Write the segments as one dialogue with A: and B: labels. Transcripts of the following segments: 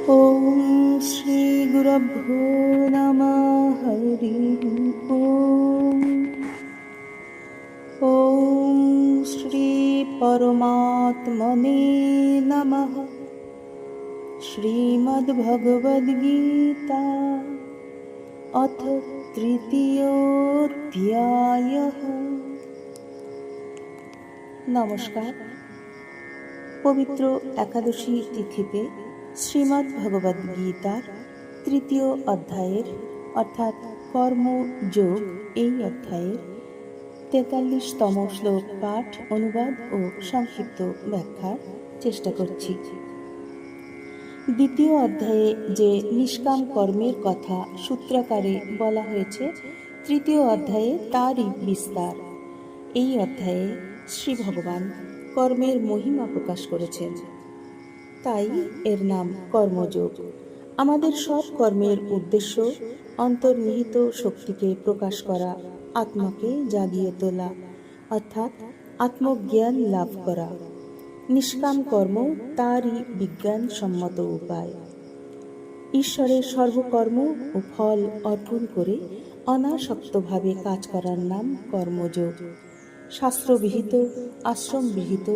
A: ॐ श्रीगुरुभ्यो नमः। हरिः ॐ। ॐ श्रीपरमात्मने नमः। श्रीमद्भगवद्गीता अथ तृतीयोऽध्यायः। নমস্কার। পবিত্র একাদশী তিথিতে শ্রীমদ্ ভগবদ্ গীতার তৃতীয় অধ্যায়ের অর্থাৎ কর্মযোগ এই অধ্যায়ের ৪৩তম শ্লোক পাঠ, অনুবাদ ও সংক্ষিপ্ত ব্যাখ্যার চেষ্টা করছি। দ্বিতীয় অধ্যায়ে যে নিষ্কাম কর্মের কথা সূত্রাকারে বলা হয়েছে, তৃতীয় অধ্যায়ে তারই বিস্তার। এই অধ্যায়ে শ্রী ভগবান কর্মের মহিমা প্রকাশ করেছেন, তাই এর নাম কর্মযোগ। আমাদের সব কর্মের উদ্দেশ্য অন্তর্নিহিত শক্তিকে প্রকাশ করা, আত্মাকে জাগিয়ে তোলা, অর্থাৎ আত্মজ্ঞান লাভ করা। নিষ্কাম কর্ম তারই বিজ্ঞানসম্মত উপায়। ঈশ্বরের সর্বকর্ম ও ফল অর্পণ করে অনাসক্তভাবে কাজ করার নাম কর্মযোগ। শাস্ত্রবিহিত, আশ্রমবিহিত,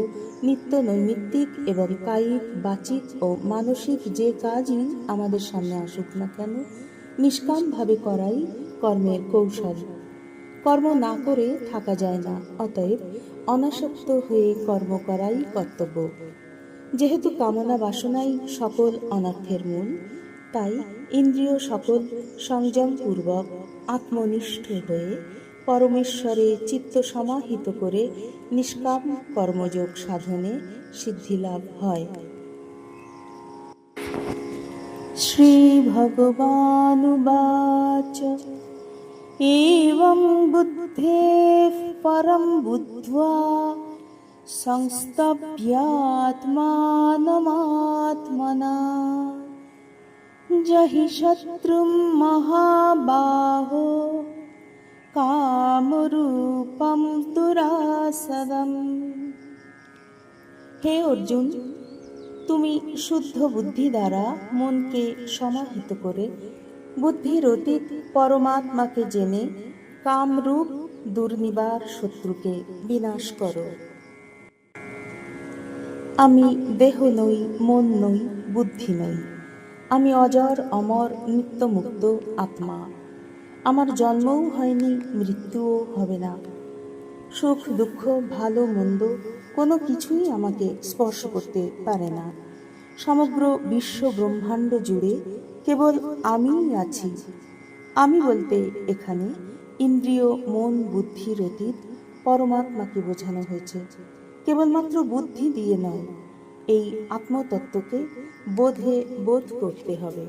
A: নিত্য নৈমিত্তিক এবং কায়িক, বাচিক ও মানসিক যে কাজই আমাদের সামনে আসুক না কেন, নিষ্কামভাবে করাই কর্মের কৌশল। কর্ম না করে থাকা যায় না, অতএব অনাসক্ত হয়ে কর্ম করাই কর্তব্য। যেহেতু কামনা বাসনাই সকল অনর্থের মূল, তাই ইন্দ্রিয় সকল সংযমপূর্বক আত্মনিষ্ঠ হয়ে পরমেশ্বরে চিত্ত সমাহিত করে নিষ্কাম কর্মযোগ সাধনে সিদ্ধিলাভ হয়। শ্রী ভগবানুবাচ এবং বুদ্ধেঃ পরম বুদ্ধ্বা সংস্তভ্যাত্মানমাত্মনা জহি শত্রুম মহাবাহো কামরূপম দুরাসদম। হে অর্জুন, তুমি শুদ্ধ বুদ্ধি দ্বারা মনকে সমাহিত করে বুদ্ধির অতীত পরমাত্মাকে জেনে কামরূপ দুর্নিবার শত্রুকে বিনাশ করো। আমি দেহ নই, মন নই, বুদ্ধি নই। আমি অজর, অমর, নিত্যমুক্ত আত্মা। আমার জন্মও হয়নি, মৃত্যুও হবে না। সুখ দুঃখ, ভালো মন্দ কোনো কিছুই আমাকে স্পর্শ করতে পারে না। সমগ্র বিশ্ব ব্রহ্মাণ্ড জুড়ে কেবল আমিই আছি। আমি বলতে এখানে ইন্দ্রিয়, মন, বুদ্ধির অতীত পরমাত্মাকে বোঝানো হয়েছে। কেবলমাত্র বুদ্ধি দিয়ে নয়, এই আত্মতত্ত্বকে বোধ করতে হবে।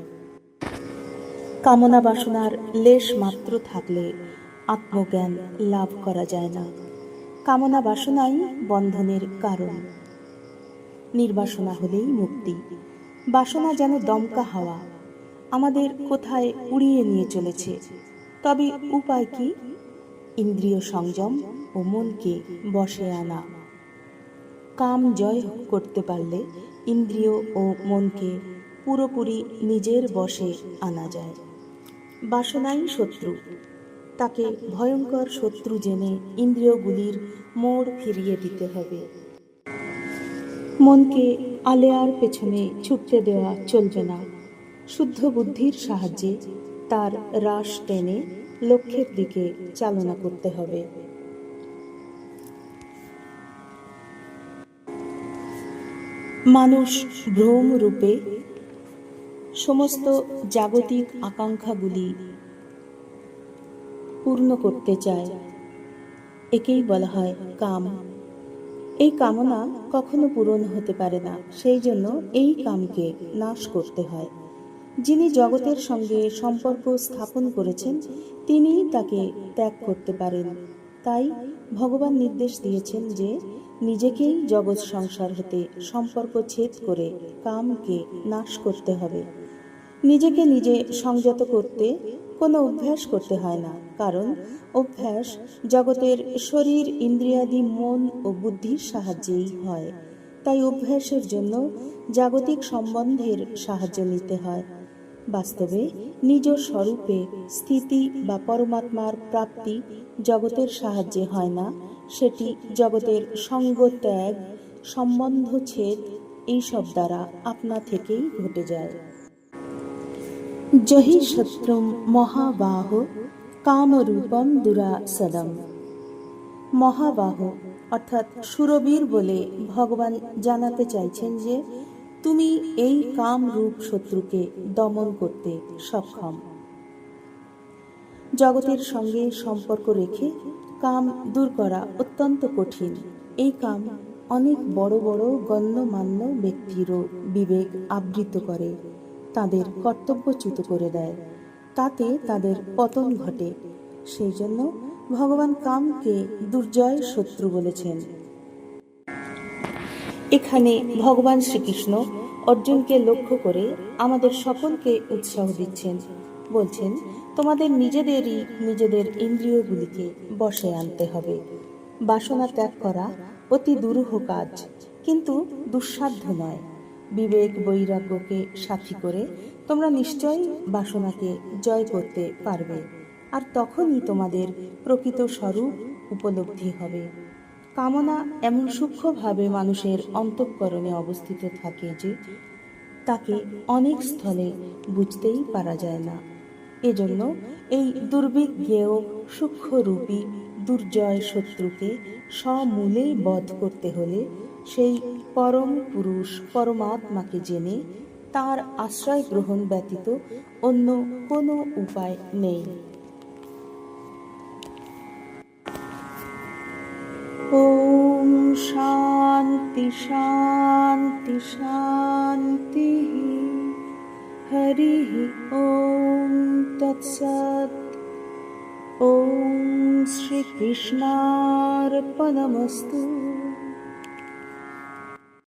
A: কামনা বাসনার লেশ মাত্র থাকলে আত্মজ্ঞান লাভ করা যায় না। কামনা বাসনাই বন্ধনের কারণ। নির্বাসনা হলেই মুক্তি। বাসনা যেন দমকা হাওয়া, আমাদের কোথায় উড়িয়ে নিয়ে চলেছে। তবে উপায় কি? ইন্দ্রিয় সংযম ও মনকে বশে আনা। কাম জয় করতে পারলে ইন্দ্রিয় ও মনকে পুরোপুরি নিজের বশে আনা যায়। বাসনাই শত্রু, তাকে ভয়ঙ্কর শত্রু জেনে ইন্দ্রিয়গুলির মোড় ফিরিয়ে দিতে হবে। মনকে আলেয়ার পেছনে ছুটতে দেওয়া চলবে না। শুদ্ধ বুদ্ধির সাহায্যে তার রাশ টেনে লক্ষ্যের দিকে চালনা করতে হবে। মানুষ ভ্রম রূপে সমস্ত জাগতিক আকাঙ্ক্ষাগুলি পূর্ণ করতে চায়। একেই বলা হয় কাম। এই কামনা কখনো পূরণ হতে পারে না, সেই জন্য এই কামকে নাশ করতে হয়। যিনি জগতের সঙ্গে সম্পর্ক স্থাপন করেছেন, তিনিই তাকে ত্যাগ করতে পারেন। তাই ভগবান নির্দেশ দিয়েছেন যে নিজেকেই জগৎ সংসার হতে সম্পর্ক ছেদ করে কামকে নাশ করতে হবে। নিজেকে নিজে সংযত করতে কোনো অভ্যাস করতে হয় না, কারণ অভ্যাস জগতের শরীর, ইন্দ্রিয়াদি, মন ও বুদ্ধির সাহায্যেই হয়। তাই অভ্যাসের জন্য জাগতিক সম্বন্ধের সাহায্য নিতে হয়। বাস্তবে নিজ স্বরূপে স্থিতি বা পরমাত্মার প্রাপ্তি জগতের সাহায্যে হয় না, সেটি জগতের সঙ্গ ত্যাগ, সম্বন্ধ ছেদ এইসব দ্বারা আপনা থেকেই ঘটে যায়। জহি শত্রুম মহাবাহ কামরূপম দুরাসদম। মহাবাহ অর্থাৎ সুরবীর বলে ভগবান জানাতে চাইছেন যে তুমি এই কামরূপ শত্রুকে দমন করতে সক্ষম। জগতের সঙ্গে সম্পর্ক রেখে কাম দূর করা অত্যন্ত কঠিন। এই কাম অনেক বড় বড় গণ্যমান্য ব্যক্তিরও বিবেক আবৃত করে, তাদের কর্তব্যচ্যুত করে দেয়, তাতে তাদের পতন ঘটে। সেই জন্য ভগবান কামকে দুর্জয় শত্রু বলেছেন। এখানে ভগবান শ্রীকৃষ্ণ অর্জুনকে লক্ষ্য করে আমাদের সকলকে উৎসাহ দিচ্ছেন। বলছেন, তোমাদের নিজেদের ইন্দ্রিয়গুলিকে বশে আনতে হবে। বাসনা ত্যাগ করা অতি দুরূহ কাজ, কিন্তু দুঃসাধ্য নয়। বিবেক বৈরাগ্যকে সাথী করে তোমরা নিশ্চয়ই বাসনাকে জয় করতে পারবে, আর তখনই তোমাদের প্রকৃত স্বরূপ উপলব্ধি হবে। কামনা এমন সূক্ষ্মভাবে মানুষের অন্তঃকরণে অবস্থিত থাকে যে তাকে অনেক স্থলে বুঝতেই পারা যায় না। এজন্য এই দুর্বিজ্ঞেয় সূক্ষ্মরূপী দুর্জয় শত্রুকে সমূলে বধ করতে হলে সেই পরম পুরুষ পরমাত্মাকে জেনে তার আশ্রয় গ্রহণ ব্যতীত অন্য কোনো উপায় নেই। ওম শান্তি শান্তি শান্তি। হরি ওম তৎসৎ। ওম শ্রীকৃষ্ণার্পণমস্তু।